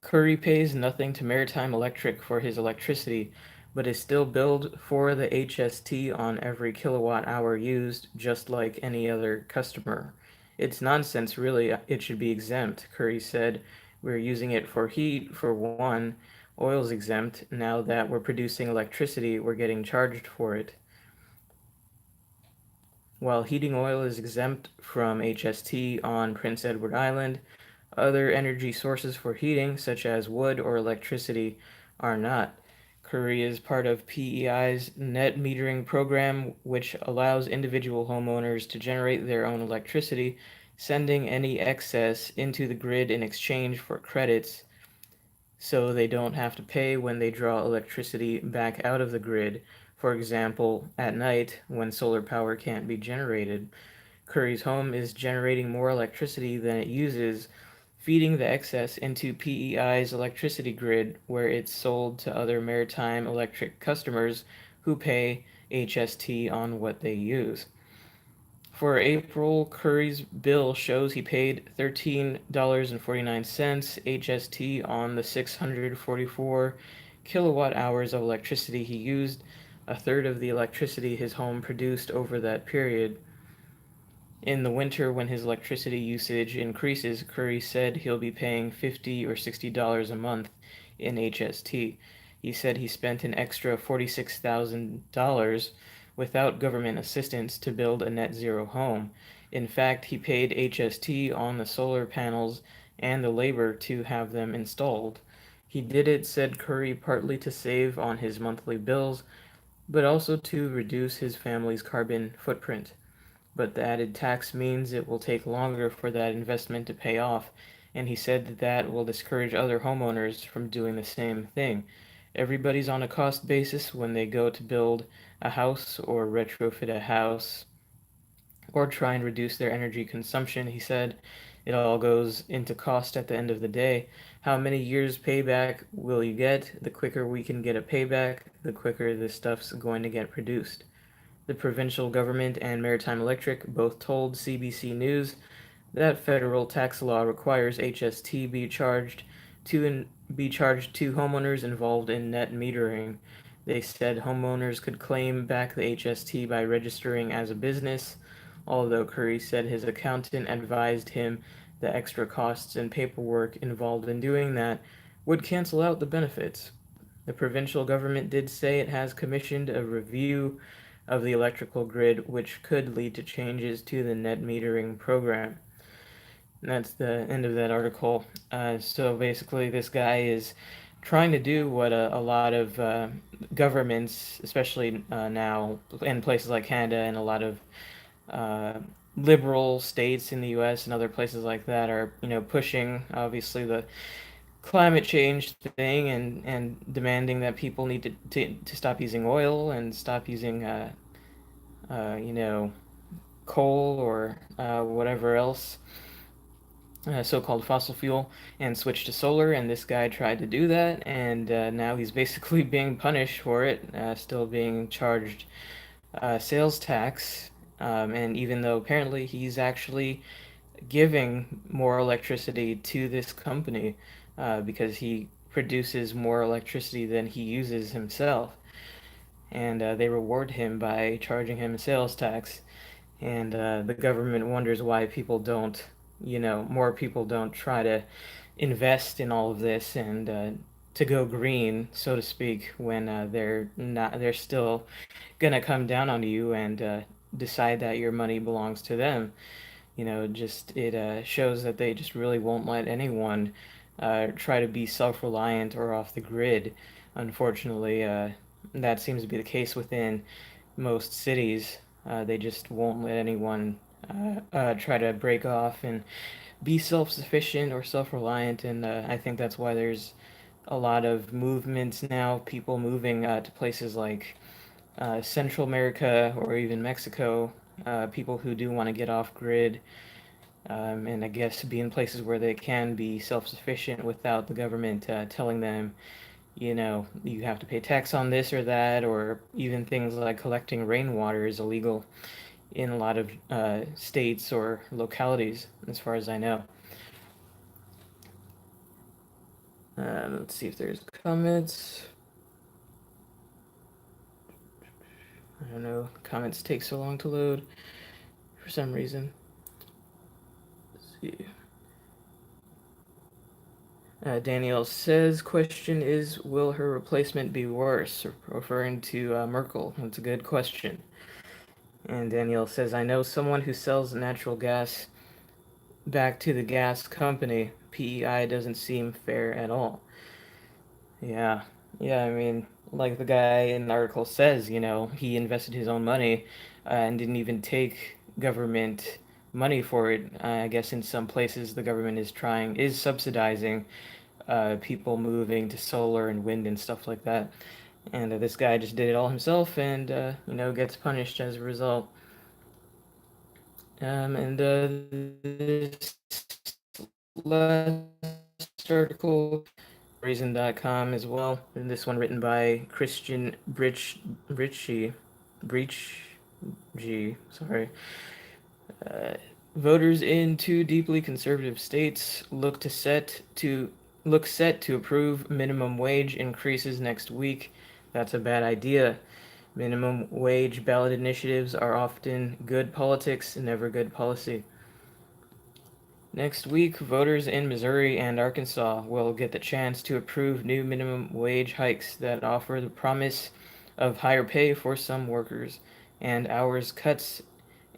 Curry pays nothing to Maritime Electric for his electricity, but is still billed for the HST on every kilowatt hour used, just like any other customer. It's nonsense, really. It should be exempt, Curry said. We're using it for heat, for one. Oil's exempt. Now that we're producing electricity, we're getting charged for it. While heating oil is exempt from HST on Prince Edward Island, other energy sources for heating, such as wood or electricity, are not. Curry is part of PEI's net metering program, which allows individual homeowners to generate their own electricity, sending any excess into the grid in exchange for credits, so they don't have to pay when they draw electricity back out of the grid, for example, at night when solar power can't be generated. Curry's home is generating more electricity than it uses, feeding the excess into PEI's electricity grid, where it's sold to other maritime electric customers who pay HST on what they use. For April, Curry's bill shows he paid $13.49 HST on the 644 kilowatt hours of electricity he used, a third of the electricity his home produced over that period. In the winter, when his electricity usage increases, Curry said he'll be paying $50 or $60 a month in HST. He said he spent an extra $46,000 without government assistance to build a net zero home. In fact, he paid HST on the solar panels and the labor to have them installed. He did it, said Curry, partly to save on his monthly bills, but also to reduce his family's carbon footprint. But the added tax means it will take longer for that investment to pay off, and he said that that will discourage other homeowners from doing the same thing. Everybody's on a cost basis when they go to build a house or retrofit a house or try and reduce their energy consumption, he said. It all goes into cost at the end of the day. How many years payback will you get? The quicker we can get a payback, the quicker this stuff's going to get produced. The provincial government and Maritime Electric both told CBC News that federal tax law requires HST be charged to homeowners involved in net metering. They said homeowners could claim back the HST by registering as a business, although Curry said his accountant advised him the extra costs and paperwork involved in doing that would cancel out the benefits. The provincial government did say it has commissioned a review of the electrical grid, which could lead to changes to the net metering program. And that's the end of that article. So basically, this guy is trying to do what a lot of governments, especially now in places like Canada and a lot of uh, liberal states in the U.S. and other places like that, are pushing obviously the climate change thing, and demanding that people need to stop using oil and stop using you know coal or whatever else, so-called fossil fuel, and switch to solar. And this guy tried to do that, and now he's basically being punished for it, still being charged sales tax. And even though apparently he's actually giving more electricity to this company, because he produces more electricity than he uses himself, and they reward him by charging him a sales tax. And the government wonders why people don't, more people don't try to invest in all of this and to go green, so to speak, when they're still gonna come down on you and decide that your money belongs to them. Just it shows that they just really won't let anyone try to be self-reliant or off the grid. Unfortunately, that seems to be the case within most cities. They just won't let anyone try to break off and be self-sufficient or self-reliant, and I think that's why there's a lot of movements now, people moving to places like Central America or even Mexico, people who do want to get off grid, and I guess be in places where they can be self-sufficient without the government telling them, you have to pay tax on this or that, or even things like collecting rainwater is illegal in a lot of states or localities, as far as I know. Let's see if there's comments. I don't know, comments take so long to load for some reason. Let's see. Danielle says, question is, will her replacement be worse? Referring to Merkel. That's a good question. And Danielle says, I know someone who sells natural gas back to the gas company. PEI doesn't seem fair at all. Yeah. Yeah, I mean, like the guy in the article says, he invested his own money and didn't even take government money for it. I guess in some places the government is subsidizing people moving to solar and wind and stuff like that. And this guy just did it all himself, and gets punished as a result. And this last article Reason.com as well. And this one written by Christian Breach G. Sorry. Uh, Voters in two deeply conservative states look set to approve minimum wage increases next week. That's a bad idea. Minimum wage ballot initiatives are often good politics, never good policy. Next week, voters in Missouri and Arkansas will get the chance to approve new minimum wage hikes that offer the promise of higher pay for some workers and hours cuts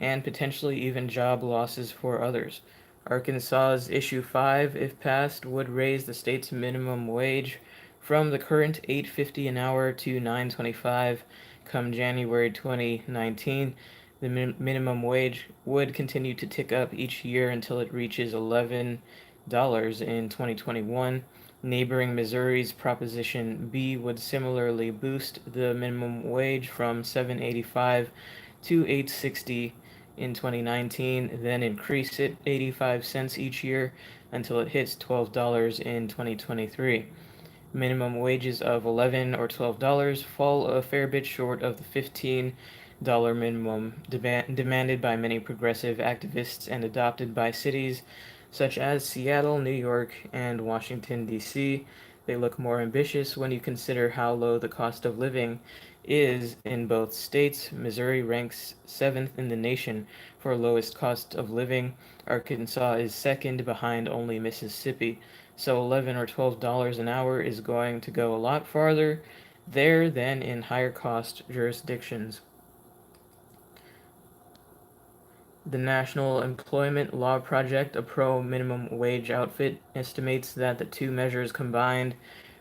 and potentially even job losses for others. Arkansas's Issue 5, if passed, would raise the state's minimum wage from the current $8.50 an hour to $9.25 come January 2019. The minimum wage would continue to tick up each year until it reaches $11 in 2021. Neighboring Missouri's Proposition B would similarly boost the minimum wage from $7.85 to $8.60 in 2019, then increase it 85 cents each year until it hits $12 in 2023. Minimum wages of $11 or $12 fall a fair bit short of the $15 minimum demanded by many progressive activists and adopted by cities such as Seattle, New York, and Washington, D.C. They look more ambitious when you consider how low the cost of living is in both states. Missouri ranks 7th in the nation for lowest cost of living. Arkansas is second behind only Mississippi. So $11 or $12 an hour is going to go a lot farther there than in higher cost jurisdictions. The National Employment Law Project, a pro minimum wage outfit, estimates that the two measures combined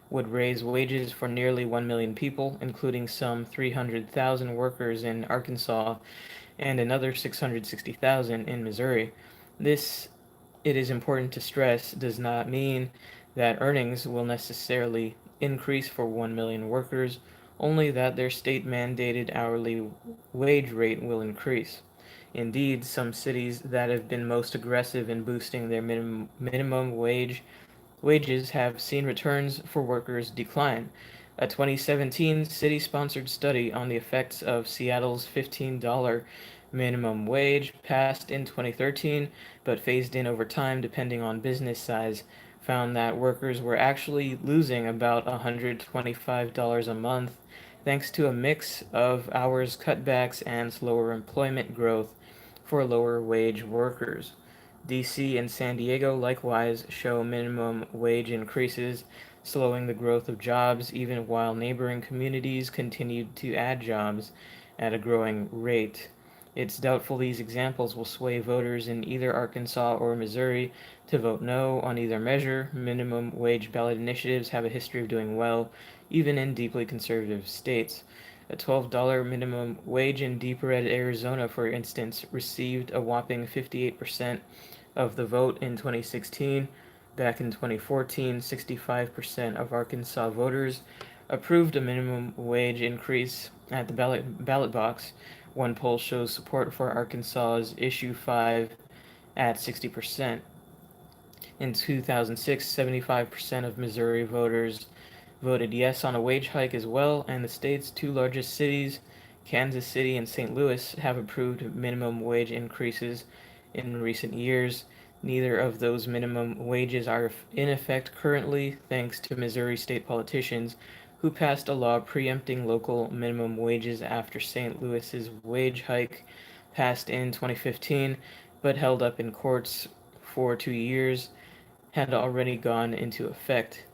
would raise wages for nearly 1 million people, including some 300,000 workers in Arkansas and another 660,000 in Missouri. This, it is important to stress, does not mean that earnings will necessarily increase for 1 million workers, only that their state mandated hourly wage rate will increase. Indeed, some cities that have been most aggressive in boosting their minimum wages have seen returns for workers decline. A 2017 city-sponsored study on the effects of Seattle's $15 minimum wage, passed in 2013 but phased in over time depending on business size, found that workers were actually losing about $125 a month thanks to a mix of hours cutbacks and slower employment growth for lower wage workers. DC and San Diego likewise show minimum wage increases, slowing the growth of jobs even while neighboring communities continued to add jobs at a growing rate. It's doubtful these examples will sway voters in either Arkansas or Missouri to vote no on either measure. Minimum wage ballot initiatives have a history of doing well, even in deeply conservative states. A $12 minimum wage in Deep Red, Arizona, for instance, received a whopping 58% of the vote in 2016. Back in 2014, 65% of Arkansas voters approved a minimum wage increase at the ballot box. One poll shows support for Arkansas's Issue 5 at 60%. In 2006, 75% of Missouri voters voted yes on a wage hike as well, and the state's two largest cities, Kansas City and St. Louis, have approved minimum wage increases in recent years. Neither of those minimum wages are in effect currently, thanks to Missouri state politicians who passed a law preempting local minimum wages after St. Louis's wage hike passed in 2015 but held up in courts for 2 years had already gone into effect.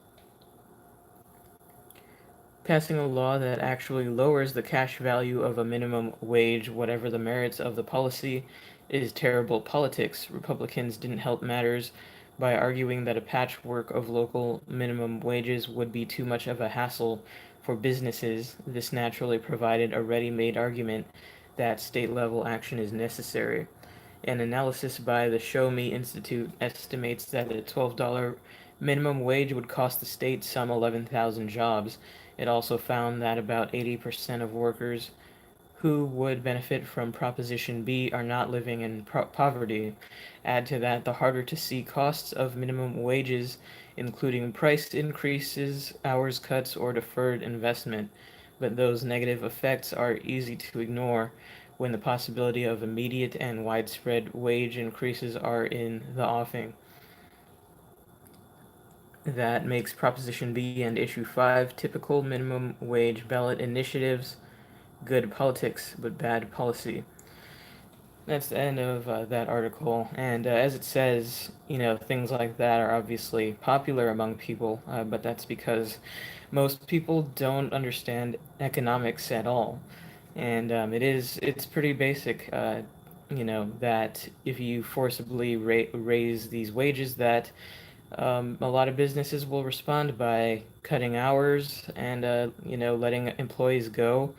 Passing a law that actually lowers the cash value of a minimum wage, whatever the merits of the policy, is terrible politics. Republicans didn't help matters by arguing that a patchwork of local minimum wages would be too much of a hassle for businesses. This naturally provided a ready-made argument that state-level action is necessary. An analysis by the Show Me Institute estimates that a $12 minimum wage would cost the state some 11,000 jobs. It also found that about 80% of workers who would benefit from Proposition B are not living in poverty. Add to that the harder to see costs of minimum wages, including price increases, hours cuts, or deferred investment. But those negative effects are easy to ignore when the possibility of immediate and widespread wage increases are in the offing. That makes Proposition B and Issue 5 typical minimum wage ballot initiatives. Good politics, but bad policy. That's the end of that article. And as it says, things like that are obviously popular among people, but that's because most people don't understand economics at all. And it's pretty basic, that if you forcibly raise these wages, that a lot of businesses will respond by cutting hours and, letting employees go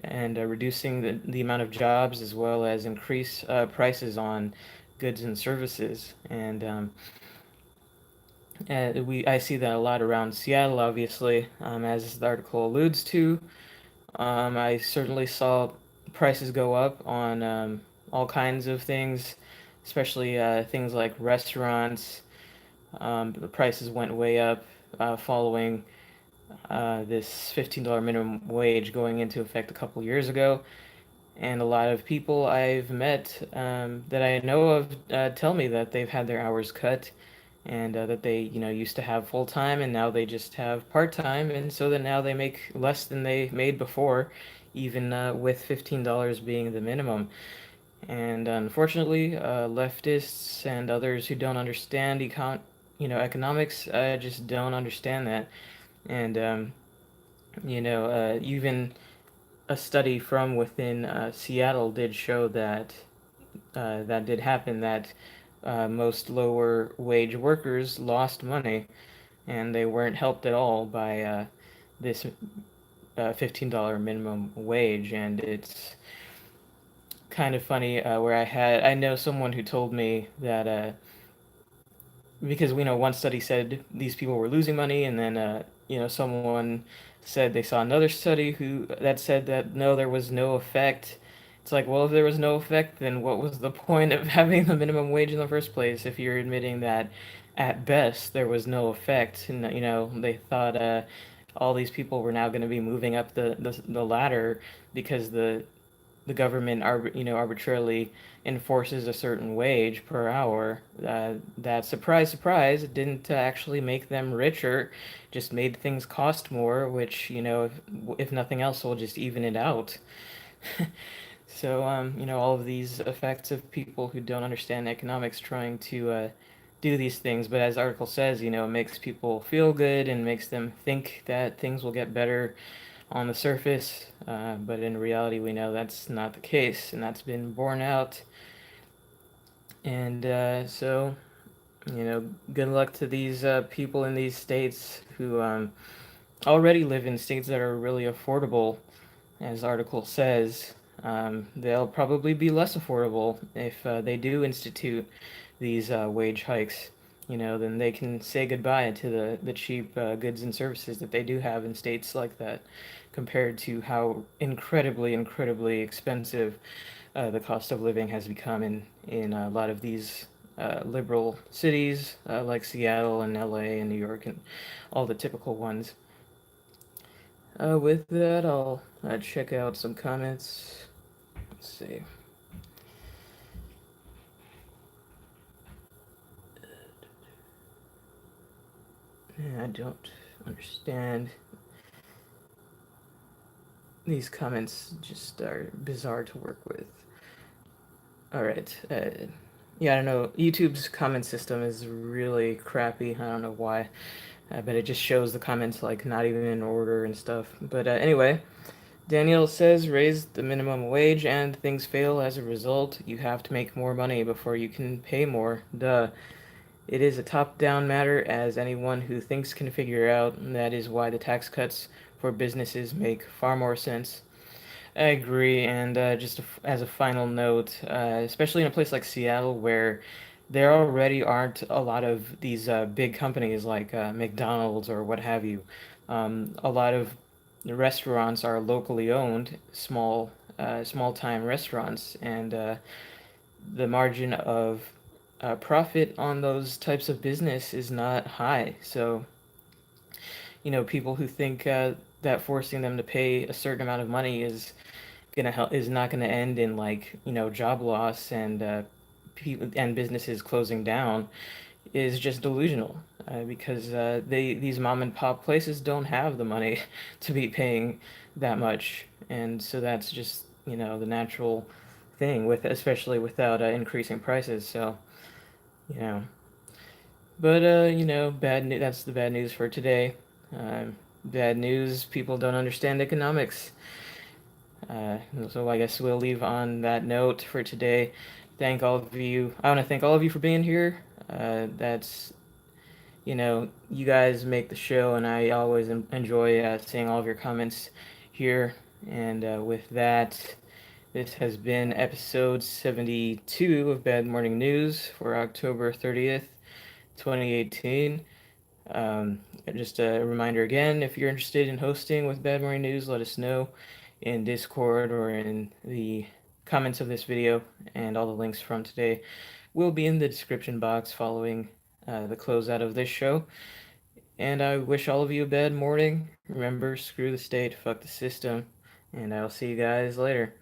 and reducing the amount of jobs as well as increase prices on goods and services. I see that a lot around Seattle, obviously, as the article alludes to. I certainly saw prices go up on all kinds of things, especially things like restaurants. The prices went way up following this $15 minimum wage going into effect a couple years ago. And a lot of people I've met that I know of tell me that they've had their hours cut and that they, used to have full time and now they just have part time. And so that now they make less than they made before, even with $15 being the minimum. And unfortunately, leftists and others who don't understand economics just don't understand that. And, even a study from within Seattle did show that that did happen, that most lower wage workers lost money and they weren't helped at all by this $15 minimum wage. And it's kind of funny where I know someone who told me that because we know one study said these people were losing money, and then someone said they saw another study who that said that no, there was no effect. It's like, well, if there was no effect, then what was the point of having the minimum wage in the first place? If you're admitting that at best there was no effect, and they thought all these people were now going to be moving up the ladder because the government arbitrarily enforces a certain wage per hour, that surprise surprise didn't actually make them richer, just made things cost more, which if nothing else will just even it out. So all of these effects of people who don't understand economics trying to do these things, but as the article says, it makes people feel good and makes them think that things will get better on the surface, but in reality, we know that's not the case, and that's been borne out. And so, good luck to these people in these states who already live in states that are really affordable, as the article says. They'll probably be less affordable if they do institute these wage hikes. Then they can say goodbye to the cheap goods and services that they do have in states like that, compared to how incredibly, incredibly expensive the cost of living has become in a lot of these liberal cities like Seattle and LA and New York and all the typical ones. With that, I'll check out some comments. Let's see. I don't understand. These comments just are bizarre to work with. Alright. Yeah, I don't know. YouTube's comment system is really crappy. I don't know why. But it just shows the comments like not even in order and stuff. But anyway, Daniel says raise the minimum wage and things fail as a result. You have to make more money before you can pay more. Duh. It is a top-down matter, as anyone who thinks can figure out, and that is why the tax cuts for businesses make far more sense. I agree, and just as a final note, especially in a place like Seattle where there already aren't a lot of these big companies like McDonald's or what have you. A lot of the restaurants are locally owned, small small-time restaurants, and the margin of profit on those types of business is not high. So, people who think that forcing them to pay a certain amount of money is not gonna end in, like, job loss and people and businesses closing down is just delusional, because these mom and pop places don't have the money to be paying that much, and so that's just the natural thing, with especially without increasing prices. So, you know, but that's the bad news for today. Bad news: people don't understand economics. Uh, so I guess we'll leave on that note for today. Thank all of you. I want to thank all of you for being here. That's you guys make the show, and I always enjoy seeing all of your comments here. And with that, this has been episode 72 of Bad Morning News for October 30th, 2018. Um, just a reminder again, if you're interested in hosting with Bad Morning News, let us know in Discord or in the comments of this video, and all the links from today will be in the description box following the closeout of this show. And I wish all of you a bad morning. Remember, screw the state, fuck the system, and I'll see you guys later.